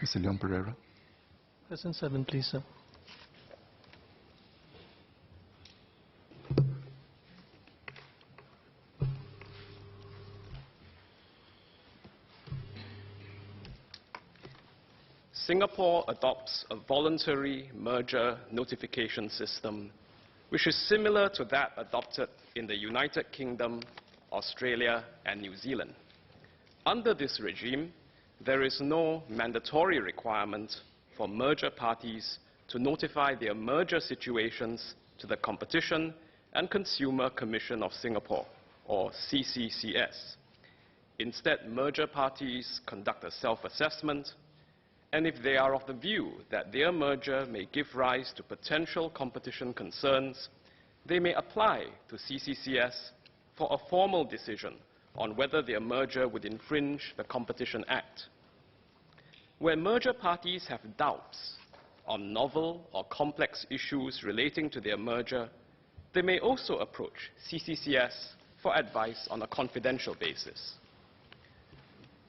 Mr. Leon Pereira. Question 7, please, sir. Singapore adopts a voluntary merger notification system which is similar to that adopted in the United Kingdom, Australia, and New Zealand. Under this regime, there is no mandatory requirement for merger parties to notify their merger situations to the Competition and Consumer Commission of Singapore, or CCCS. Instead, merger parties conduct a self-assessment, and if they are of the view that their merger may give rise to potential competition concerns, they may apply to CCCS for a formal decision on whether their merger would infringe the Competition Act. Where merger parties have doubts on novel or complex issues relating to their merger, they may also approach CCCS for advice on a confidential basis.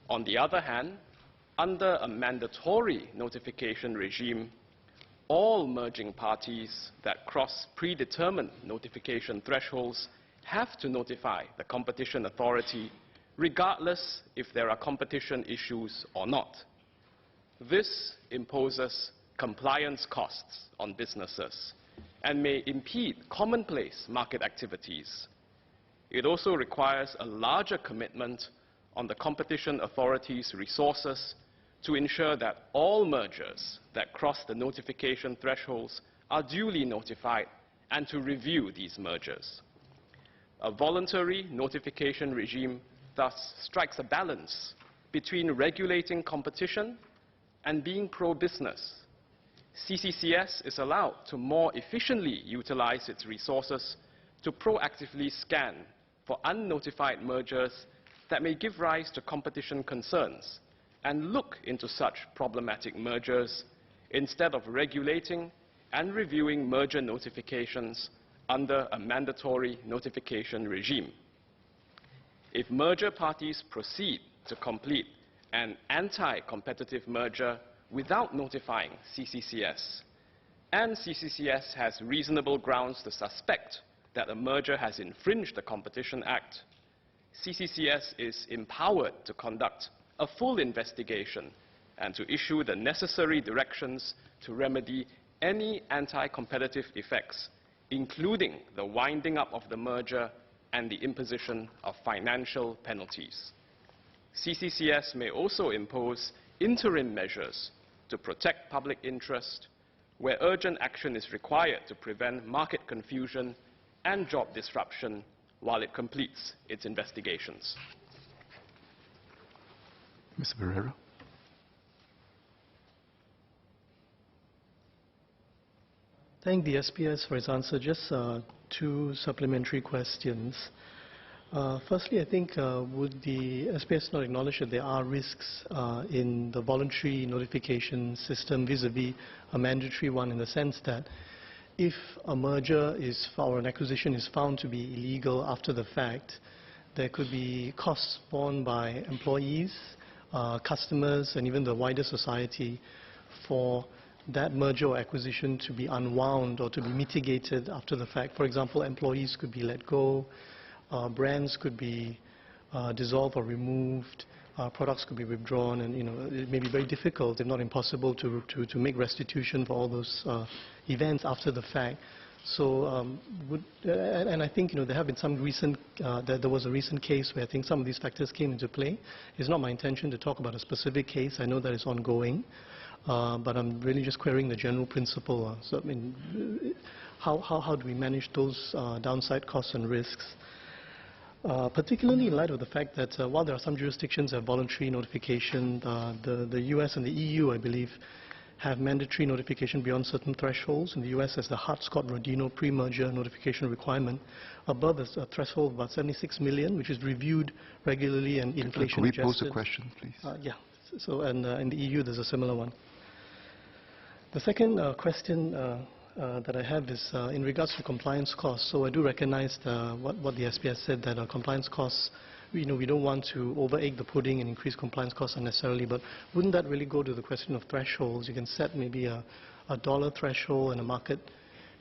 On the other hand, under a mandatory notification regime, all merging parties that cross predetermined notification thresholds have to notify the competition authority, regardless if there are competition issues or not. This imposes compliance costs on businesses and may impede commonplace market activities. It also requires a larger commitment on the competition authority's resources to ensure that all mergers that cross the notification thresholds are duly notified and to review these mergers. A voluntary notification regime thus strikes a balance between regulating competition and being pro-business. CCCS is allowed to more efficiently utilize its resources to proactively scan for unnotified mergers that may give rise to competition concerns and look into such problematic mergers instead of regulating and reviewing merger notifications under a mandatory notification regime. If merger parties proceed to complete an anti-competitive merger without notifying CCCS, and CCCS has reasonable grounds to suspect that a merger has infringed the Competition Act, CCCS is empowered to conduct a full investigation and to issue the necessary directions to remedy any anti-competitive effects, including the winding up of the merger and the imposition of financial penalties. CCCS may also impose interim measures to protect public interest, where urgent action is required to prevent market confusion and job disruption while it completes its investigations. Mr. Pereira. Thank the SPS for its answer. Just two supplementary questions. Firstly, I think would the SPS not acknowledge that there are risks in the voluntary notification system vis-a-vis a mandatory one, in the sense that if a merger or an acquisition is found to be illegal after the fact, there could be costs borne by employees, customers, and even the wider society for that merger or acquisition to be unwound or to be mitigated after the fact. For example, employees could be let go, brands could be dissolved or removed, products could be withdrawn, and it may be very difficult, if not impossible, to make restitution for all those events after the fact. So, and I think there have been some recent, there was a recent case where I think some of these factors came into play. It's not my intention to talk about a specific case. I know that it's ongoing, but I'm really just querying the general principle. So, I mean, how do we manage those downside costs and risks? Particularly in light of the fact that while there are some jurisdictions that have voluntary notification, the US and the EU, I believe, have mandatory notification beyond certain thresholds. In the US, there's the Hart-Scott-Rodino pre-merger notification requirement above a threshold of about 76 million, which is reviewed regularly and inflation adjusted. Can we pose a question, please? Yeah. So, and in the EU, there's a similar one. The second question that I have is in regards to compliance costs. So I do recognize what the SPS said, that compliance costs we don't want to over-egg the pudding and increase compliance costs unnecessarily, but wouldn't that really go to the question of thresholds? You can set maybe a dollar threshold and a market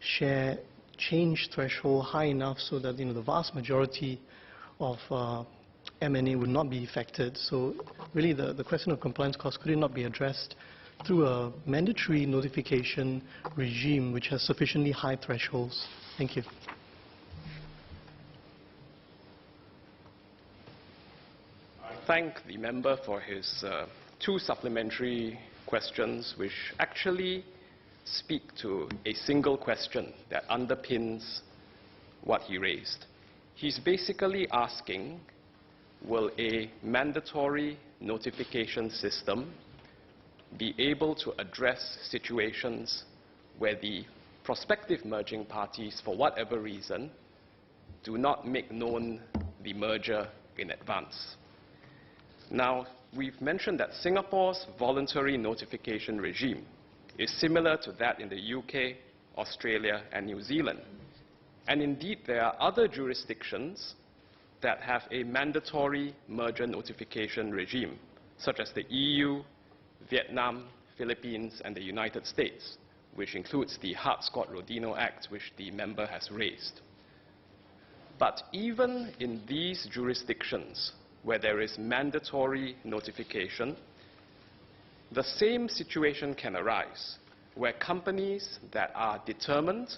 share change threshold high enough so that the vast majority of M&A would not be affected. So really the question of compliance costs, could it not be addressed through a mandatory notification regime which has sufficiently high thresholds? Thank you. I thank the member for his two supplementary questions which actually speak to a single question that underpins what he raised. He's basically asking, will a mandatory notification system be able to address situations where the prospective merging parties, for whatever reason, do not make known the merger in advance? Now, we've mentioned that Singapore's voluntary notification regime is similar to that in the UK, Australia, and New Zealand. And indeed, there are other jurisdictions that have a mandatory merger notification regime, such as the EU, Vietnam, Philippines, and the United States, which includes the Hart-Scott-Rodino Act, which the member has raised. But even in these jurisdictions where there is mandatory notification, the same situation can arise where companies that are determined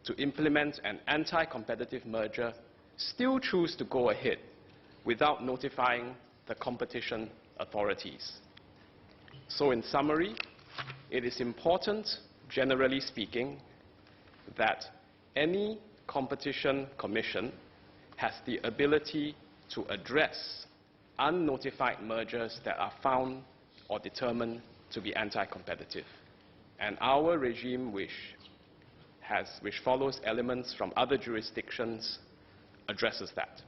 to implement an anti-competitive merger still choose to go ahead without notifying the competition authorities. So in summary, it is important, generally speaking, that any competition commission has the ability to address unnotified mergers that are found or determined to be anti-competitive. And our regime, which follows elements from other jurisdictions, addresses that.